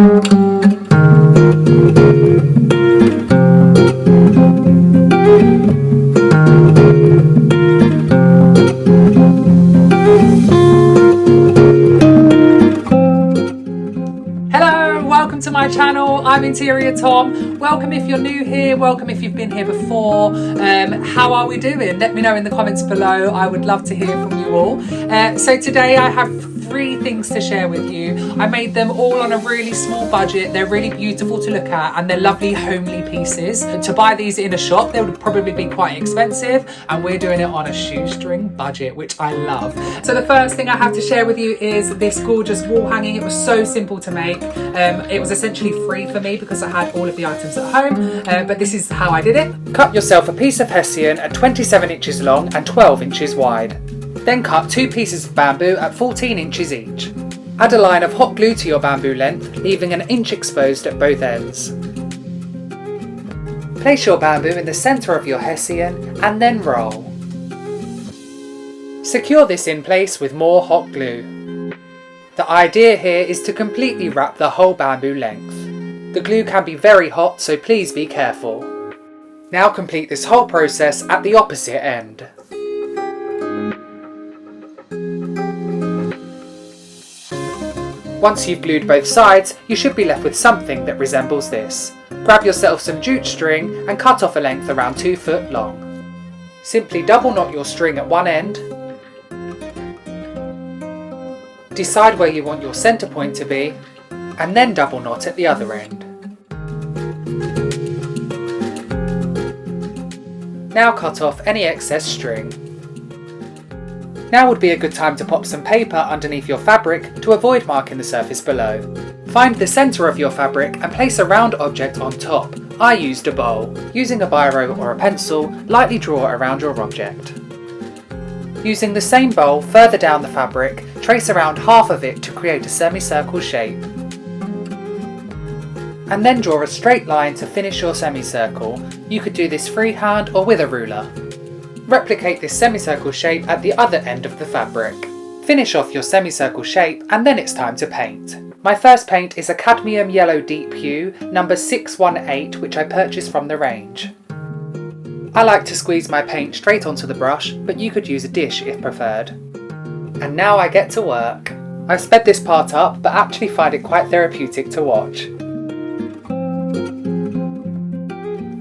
To my channel. I'm Interior Tom. Welcome if you're new here, welcome if you've been here before. How are we doing? Let me know in the comments below. I would love to hear from you all. So today I have 3 things to share with you. I made them all on a really small budget. They're really beautiful to look at and they're lovely homely pieces. To buy these in a shop they would probably be quite expensive, and we're doing it on a shoestring budget, which I love. So the first thing I have to share with you is this gorgeous wall hanging. It was so simple to make. It was essentially free for me because I had all of the items at home, but this is how I did it. Cut yourself a piece of hessian at 27 inches long and 12 inches wide. Then cut 2 pieces of bamboo at 14 inches each. Add a line of hot glue to your bamboo length, leaving an inch exposed at both ends. Place your bamboo in the centre of your hessian and then roll. Secure this in place with more hot glue. The idea here is to completely wrap the whole bamboo length. The glue can be very hot, so please be careful. Now complete this whole process at the opposite end. Once you've glued both sides, you should be left with something that resembles this. Grab yourself some jute string and cut off a length around 2 foot long. Simply double knot your string at one end. Decide where you want your centre point to be, and then double knot at the other end. Now cut off any excess string. Now would be a good time to pop some paper underneath your fabric to avoid marking the surface below. Find the centre of your fabric and place a round object on top. I used a bowl. Using a biro or a pencil, lightly draw around your object. Using the same bowl further down the fabric, trace around half of it to create a semicircle shape. And then draw a straight line to finish your semicircle. You could do this freehand or with a ruler. Replicate this semicircle shape at the other end of the fabric. Finish off your semicircle shape and then it's time to paint. My first paint is a cadmium yellow deep hue, number 618, which I purchased from the range. I like to squeeze my paint straight onto the brush, but you could use a dish if preferred. And now I get to work. I've sped this part up, but actually find it quite therapeutic to watch.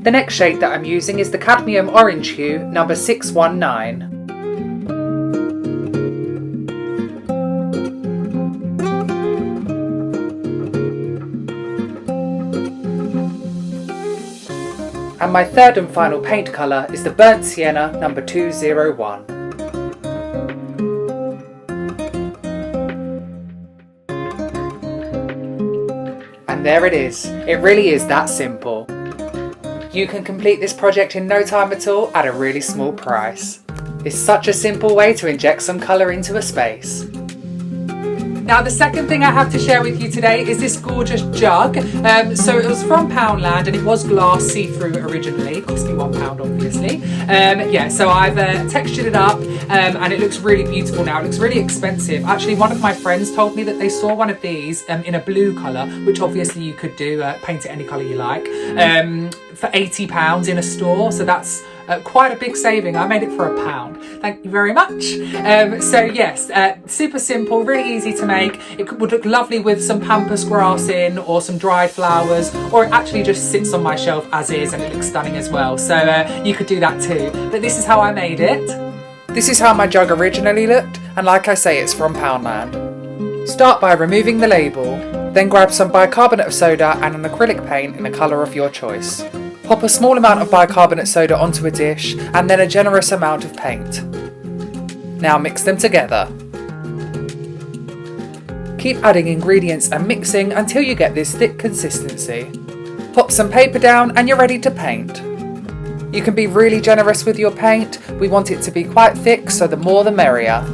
The next shade that I'm using is the cadmium orange hue, number 619. And my third and final paint colour is the burnt sienna, number 201. And there it is. It really is that simple. You can complete this project in no time at all at a really small price. It's such a simple way to inject some colour into a space. Now the second thing I have to share with you today is this gorgeous jug. So it was from Poundland and it was glass see-through originally. It cost me £1 obviously. Yeah, so I've textured it up and it looks really beautiful now. It looks really expensive. Actually, one of my friends told me that they saw one of these in a blue colour, which obviously you could do, paint it any colour you like, for £80 in a store. So that's quite a big saving. I made it for £1. Thank you very much. So yes, super simple, really easy to make. It would look lovely with some pampas grass in or some dried flowers, or it actually just sits on my shelf as is and it looks stunning as well. So you could do that too. But this is how I made it. This is how my jug originally looked, and like I say, it's from Poundland. Start by removing the label, then grab some bicarbonate of soda and an acrylic paint in the colour of your choice. Pop a small amount of bicarbonate soda onto a dish and then a generous amount of paint. Now mix them together. Keep adding ingredients and mixing until you get this thick consistency. Pop some paper down and you're ready to paint. You can be really generous with your paint. We want it to be quite thick, so the more the merrier.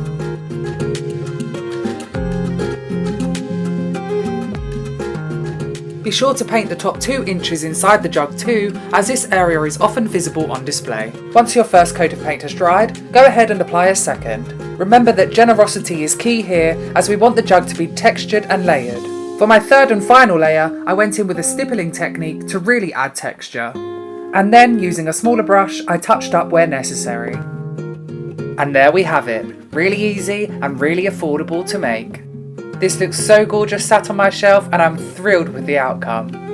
Be sure to paint the top 2 inches inside the jug too, as this area is often visible on display. Once your first coat of paint has dried, go ahead and apply a second. Remember that generosity is key here, as we want the jug to be textured and layered. For my third and final layer, I went in with a stippling technique to really add texture. And then, using a smaller brush, I touched up where necessary. And there we have it, really easy and really affordable to make. This looks so gorgeous sat on my shelf and I'm thrilled with the outcome.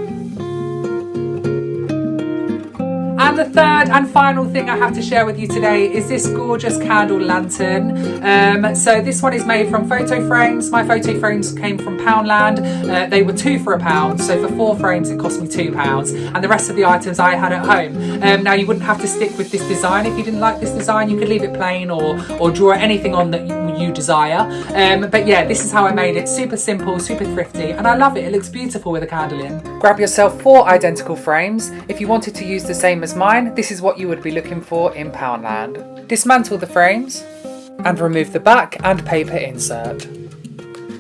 And the third and final thing I have to share with you today is this gorgeous candle lantern. So this one is made from photo frames. My photo frames came from Poundland. They were 2 for £1, so for 4 frames it cost me £2, and the rest of the items I had at home. Now you wouldn't have to stick with this design if you didn't like this design. You could leave it plain or draw anything on that you desire. But yeah, this is how I made it. Super simple, super thrifty, and I love it. It looks beautiful with a candle in. Grab yourself 4 identical frames. If you wanted to use the same as mine, this is what you would be looking for in Poundland. Dismantle the frames and remove the back and paper insert.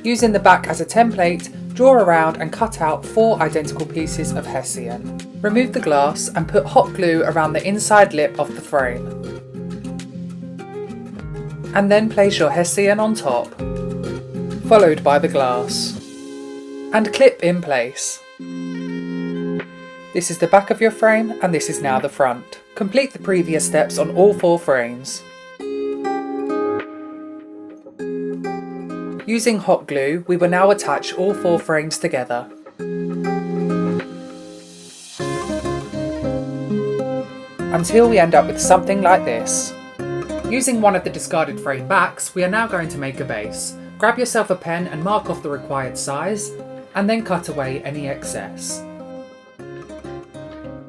Using the back as a template, draw around and cut out 4 identical pieces of Hessian. Remove the glass and put hot glue around the inside lip of the frame. And then place your Hessian on top, followed by the glass, and clip in place. This is the back of your frame and this is now the front. Complete the previous steps on all 4 frames. Using hot glue, we will now attach all 4 frames together. Until we end up with something like this. Using one of the discarded frame backs, we are now going to make a base. Grab yourself a pen and mark off the required size, and then cut away any excess.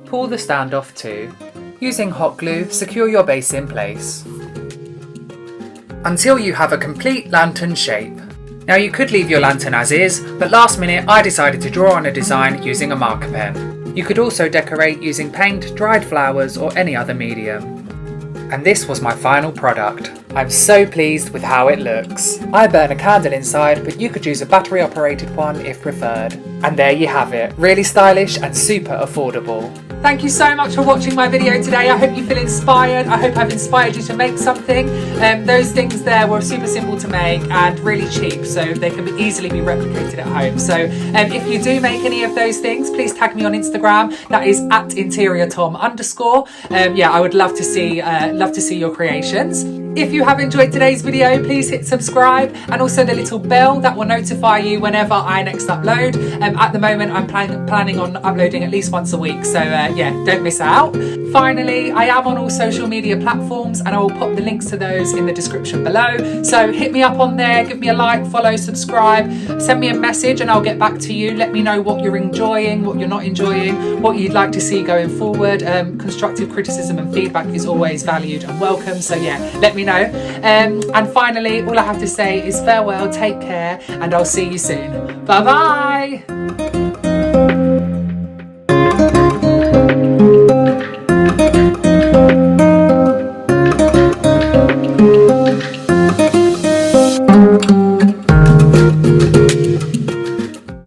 Pull the stand off too. Using hot glue, secure your base in place until you have a complete lantern shape. Now you could leave your lantern as is, but last minute I decided to draw on a design using a marker pen. You could also decorate using paint, dried flowers or any other medium. And this was my final product. I'm so pleased with how it looks. I burn a candle inside, but you could use a battery operated one if preferred. And there you have it, really stylish and super affordable. Thank you so much for watching my video today. I hope you feel inspired. I hope I've inspired you to make something. Those things there were super simple to make and really cheap, so they can easily be replicated at home. So if you do make any of those things, please tag me on Instagram. That is @interiortom_. Yeah, I would love to see your creations. If you have enjoyed today's video, please hit subscribe and also the little bell that will notify you whenever I next upload. At the moment, I'm planning on uploading at least once a week, so yeah, don't miss out. Finally, I am on all social media platforms and I will pop the links to those in the description below. So hit me up on there, give me a like, follow, subscribe, send me a message and I'll get back to you. Let me know what you're enjoying, what you're not enjoying, what you'd like to see going forward. Constructive criticism and feedback is always valued and welcome, so yeah, let me know. And finally, all I have to say is farewell, take care, and I'll see you soon. Bye bye.